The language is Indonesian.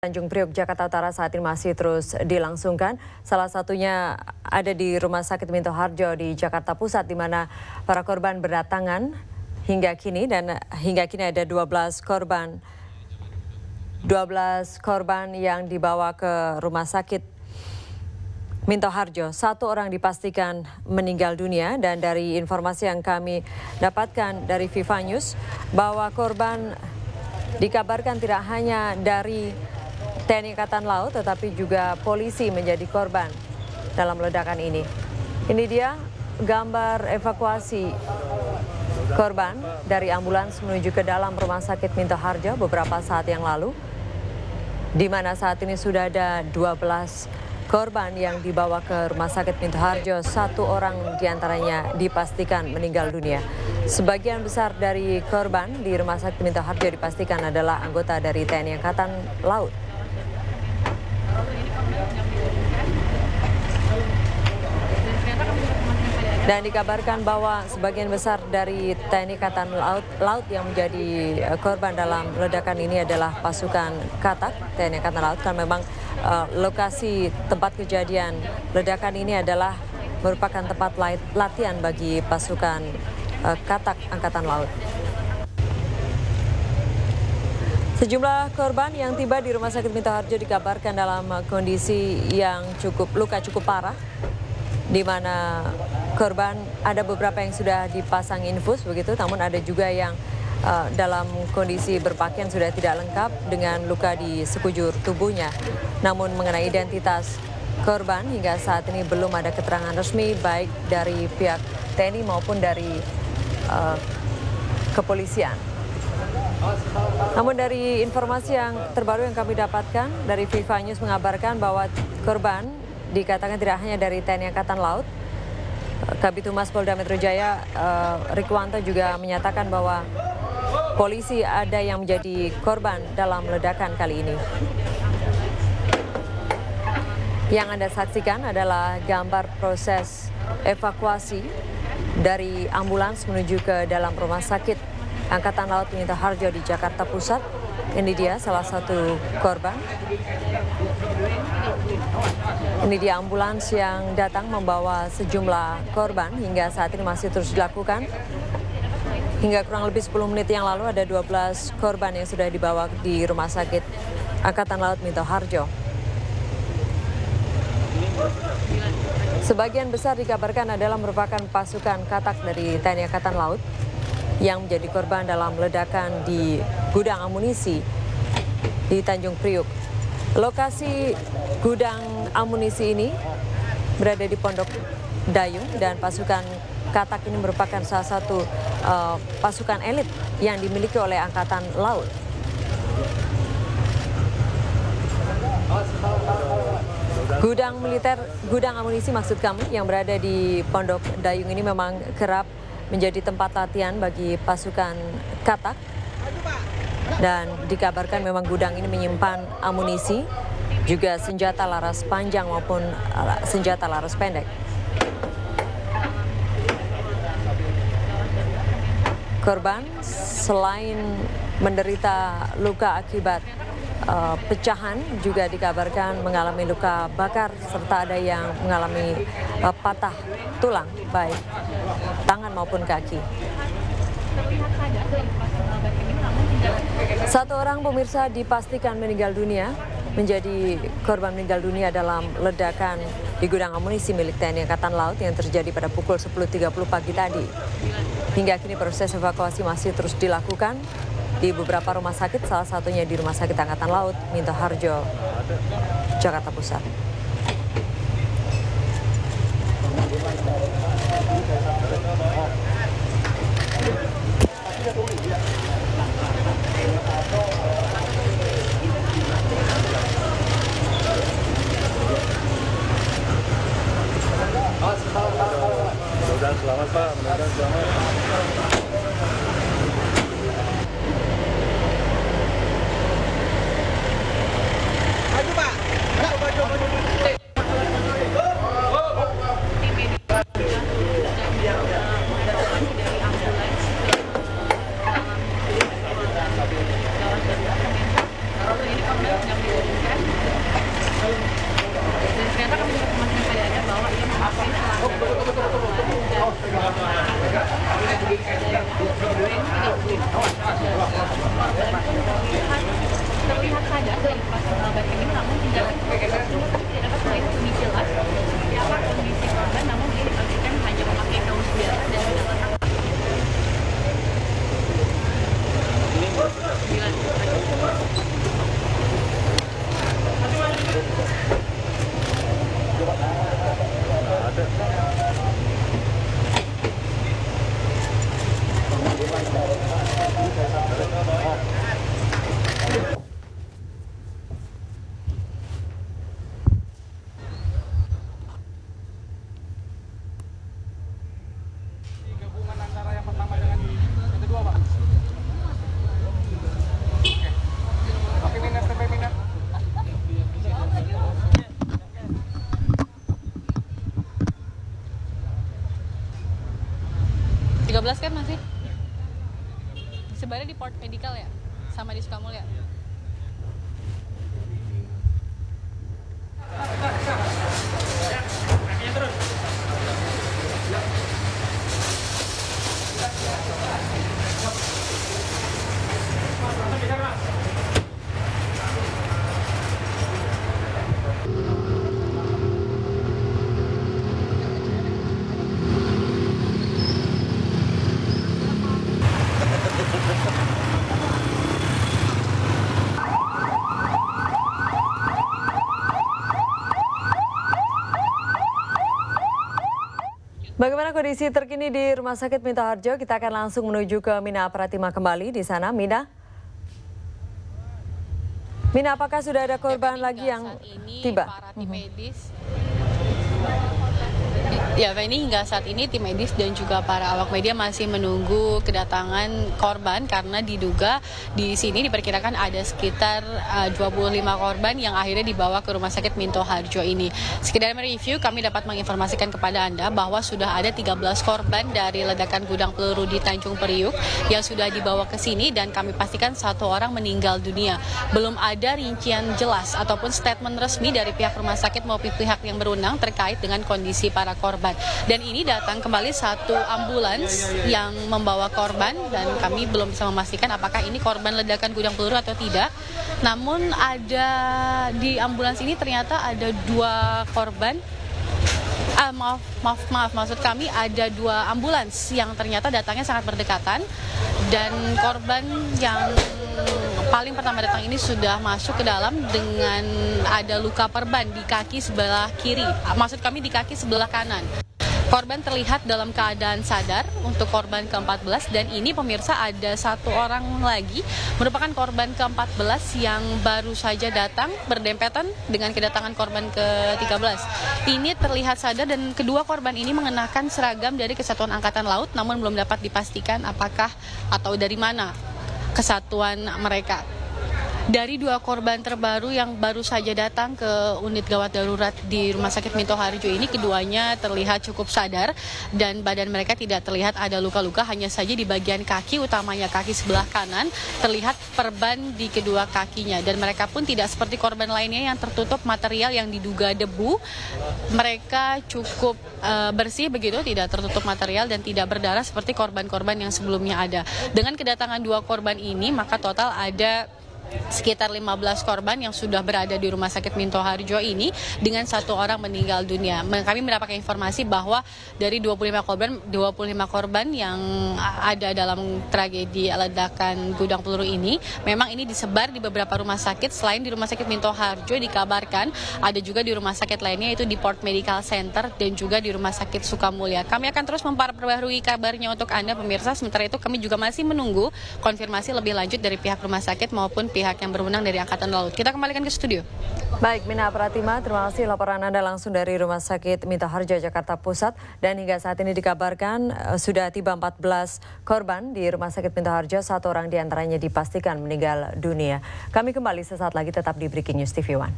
Tanjung Priok, Jakarta Utara saat ini masih terus dilangsungkan. Salah satunya ada di Rumah Sakit Minto Harjo di Jakarta Pusat, di mana para korban berdatangan hingga kini, dan hingga kini ada 12 korban yang dibawa ke Rumah Sakit Minto Harjo. 1 orang dipastikan meninggal dunia, dan dari informasi yang kami dapatkan dari Viva News bahwa korban dikabarkan tidak hanya dari TNI Angkatan Laut, tetapi juga polisi menjadi korban dalam ledakan ini. Ini dia gambar evakuasi korban dari ambulans menuju ke dalam Rumah Sakit Minto Harjo beberapa saat yang lalu, di mana saat ini sudah ada 12 korban yang dibawa ke Rumah Sakit Minto Harjo. 1 orang diantaranya dipastikan meninggal dunia. Sebagian besar dari korban di Rumah Sakit Minto Harjo dipastikan adalah anggota dari TNI Angkatan Laut. Dan dikabarkan bahwa sebagian besar dari TNI Angkatan Laut yang menjadi korban dalam ledakan ini adalah pasukan Katak TNI Angkatan Laut, karena memang lokasi tempat kejadian ledakan ini adalah merupakan tempat latihan bagi pasukan Katak Angkatan Laut. Sejumlah korban yang tiba di Rumah Sakit Minto Harjo dikabarkan dalam kondisi yang luka cukup parah, di mana korban ada beberapa yang sudah dipasang infus begitu, namun ada juga yang dalam kondisi berpakaian sudah tidak lengkap dengan luka di sekujur tubuhnya. Namun mengenai identitas korban hingga saat ini belum ada keterangan resmi baik dari pihak TNI maupun dari kepolisian. Namun dari informasi yang terbaru yang kami dapatkan dari Viva News mengabarkan bahwa korban dikatakan tidak hanya dari TNI Angkatan Laut. Kabid Humas Polda Metro Jaya Rikwanto juga menyatakan bahwa polisi ada yang menjadi korban dalam ledakan kali ini. Yang Anda saksikan adalah gambar proses evakuasi dari ambulans menuju ke dalam Rumah Sakit Angkatan Laut Minto Harjo di Jakarta Pusat. Ini dia salah satu korban. Ini dia ambulans yang datang membawa sejumlah korban. Hingga saat ini masih terus dilakukan. Hingga kurang lebih 10 menit yang lalu ada 12 korban yang sudah dibawa di Rumah Sakit Angkatan Laut Minto Harjo. Sebagian besar dikabarkan adalah merupakan pasukan Katak dari TNI Angkatan Laut yang menjadi korban dalam ledakan di gudang amunisi di Tanjung Priok. Lokasi gudang amunisi ini berada di Pondok Dayung, dan pasukan Katak ini merupakan salah satu pasukan elit yang dimiliki oleh Angkatan Laut. Gudang amunisi maksud kami yang berada di Pondok Dayung ini memang kerap menjadi tempat latihan bagi pasukan Katak, dan dikabarkan memang gudang ini menyimpan amunisi, juga senjata laras panjang maupun senjata laras pendek. Korban selain menderita luka akibat pecahan, juga dikabarkan mengalami luka bakar, serta ada yang mengalami patah tulang, baik tangan maupun kaki. 1 orang pemirsa dipastikan meninggal dunia, menjadi korban meninggal dunia dalam ledakan di gudang amunisi milik TNI Angkatan Laut yang terjadi pada pukul 10.30 pagi tadi. Hingga kini proses evakuasi masih terus dilakukan di beberapa rumah sakit, salah satunya di Rumah Sakit Angkatan Laut Minto Harjo, Jakarta Pusat. Mudah-mudahan selamat, Pak. Mudah-mudahan selamat. Maju, Pak. Maju. dari pasar korban ini, namun tidak dapat lebih jelas siapa kondisi korban, namun dia dipastikan hanya memakai kaos biasa dan tidak letak. Gabungan antara yang pertama dengan yang kedua, Pak. Oke, minat, sampai minat. 13 kan masih? Sebenarnya di Port Medical ya? Sama di Sukamulya? Bagaimana kondisi terkini di Rumah Sakit Minto Harjo? Kita akan langsung menuju ke Mina Pratima kembali di sana. Mina, apakah sudah ada korban lagi yang tiba? Para tim medis. Ya, Feni, hingga saat ini tim medis dan juga para awak media masih menunggu kedatangan korban karena diduga di sini diperkirakan ada sekitar 25 korban yang akhirnya dibawa ke Rumah Sakit Minto Harjo ini. Sekedar mereview, kami dapat menginformasikan kepada Anda bahwa sudah ada 13 korban dari ledakan gudang peluru di Tanjung Priuk yang sudah dibawa ke sini dan kami pastikan 1 orang meninggal dunia. Belum ada rincian jelas ataupun statement resmi dari pihak rumah sakit maupun pihak yang berwenang terkait dengan kondisi para korban. Dan ini datang kembali 1 ambulans yang membawa korban dan kami belum bisa memastikan apakah ini korban ledakan gudang peluru atau tidak. Namun ada di ambulans ini ternyata ada 2 korban. Maksud kami ada 2 ambulans yang ternyata datangnya sangat berdekatan dan korban yang paling pertama datang ini sudah masuk ke dalam dengan ada luka perban di kaki sebelah kiri, maksud kami di kaki sebelah kanan. Korban terlihat dalam keadaan sadar untuk korban ke-14 dan ini pemirsa ada 1 orang lagi merupakan korban ke-14 yang baru saja datang berdempetan dengan kedatangan korban ke-13. Ini terlihat sadar dan kedua korban ini mengenakan seragam dari Kesatuan Angkatan Laut namun belum dapat dipastikan apakah atau dari mana kesatuan mereka. Dari 2 korban terbaru yang baru saja datang ke unit gawat darurat di Rumah Sakit Minto Harjo ini, keduanya terlihat cukup sadar dan badan mereka tidak terlihat ada luka-luka, hanya saja di bagian kaki, utamanya kaki sebelah kanan, terlihat perban di kedua kakinya. Dan mereka pun tidak seperti korban lainnya yang tertutup material yang diduga debu. Mereka cukup bersih begitu, tidak tertutup material dan tidak berdarah seperti korban-korban yang sebelumnya ada. Dengan kedatangan 2 korban ini, maka total ada sekitar 15 korban yang sudah berada di Rumah Sakit Minto Harjo ini dengan 1 orang meninggal dunia. Kami mendapatkan informasi bahwa dari 25 korban yang ada dalam tragedi ledakan gudang peluru ini, memang ini disebar di beberapa rumah sakit. Selain di Rumah Sakit Minto Harjo dikabarkan ada juga di rumah sakit lainnya, yaitu di Port Medical Center dan juga di Rumah Sakit Sukamulya. Kami akan terus memperbarui kabarnya untuk Anda pemirsa. Sementara itu kami juga masih menunggu konfirmasi lebih lanjut dari pihak rumah sakit maupun pihak yang berwenang dari Angkatan Laut. Kita kembalikan ke studio. Baik, Mina Pratima, terima kasih laporan Anda langsung dari Rumah Sakit Minto Harjo, Jakarta Pusat. Dan hingga saat ini dikabarkan sudah tiba 14 korban di Rumah Sakit Minto Harjo, 1 orang diantaranya dipastikan meninggal dunia. Kami kembali sesaat lagi, tetap di Breaking News TV One.